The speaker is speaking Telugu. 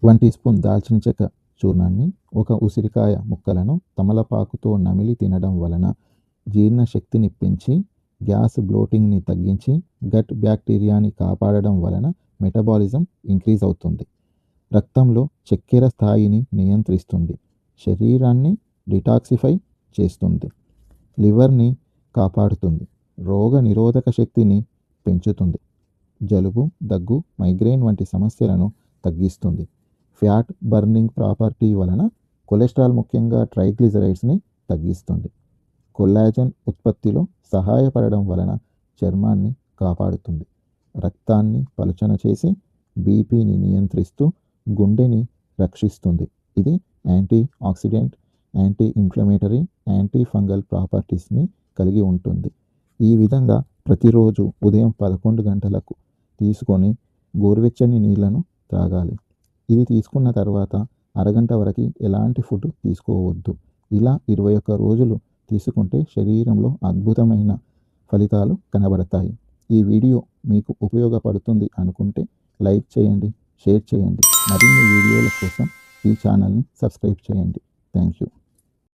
1 టీ స్పూన్ దాల్చిన చెక్క చూర్ణాన్ని, ఒక ఉసిరికాయ ముక్కలను తమలపాకుతో నమిలి తినడం వలన జీర్ణశక్తిని పెంచి గ్యాస్ బ్లోటింగ్ని తగ్గించి గట్ బ్యాక్టీరియాని కాపాడడం వలన మెటబాలిజం ఇంక్రీజ్ అవుతుంది. రక్తంలో చక్కెర స్థాయిని నియంత్రిస్తుంది. శరీరాన్ని డిటాక్సిఫై చేస్తుంది. లివర్ని కాపాడుతుంది. రోగ నిరోధక శక్తిని పెంచుతుంది. జలుబు, దగ్గు, మైగ్రేన్ వంటి సమస్యలను తగ్గిస్తుంది. ఫ్యాట్ బర్నింగ్ ప్రాపర్టీ వలన కొలెస్ట్రాల్, ముఖ్యంగా ట్రైగ్లిజరైడ్స్ని తగ్గిస్తుంది. కొల్లాజన్ ఉత్పత్తిలో సహాయపడడం వలన చర్మాన్ని కాపాడుతుంది. రక్తాన్ని పలుచన చేసి బీపీని నియంత్రిస్తూ గుండెని రక్షిస్తుంది. ఇది anti oxidant, anti inflammatory, anti fungal ప్రాపర్టీస్ని కలిగి ఉంటుంది. ఈ విధంగా ప్రతిరోజు ఉదయం 11 గంటలకు తీసుకొని గోరువెచ్చని నీళ్లను త్రాగాలి. ఇది తీసుకున్న తర్వాత అరగంట వరకు ఎలాంటి ఫుడ్ తీసుకోవద్దు. ఇలా 21 రోజులు తీసుకుంటే శరీరంలో అద్భుతమైన ఫలితాలు కనబడతాయి. ఈ వీడియో మీకు ఉపయోగపడుతుంది అనుకుంటే లైక్ చేయండి, షేర్ చేయండి. మరిన్ని వీడియోల కోసం ఈ ఛానల్ని సబ్స్క్రైబ్ చేయండి. Thank you.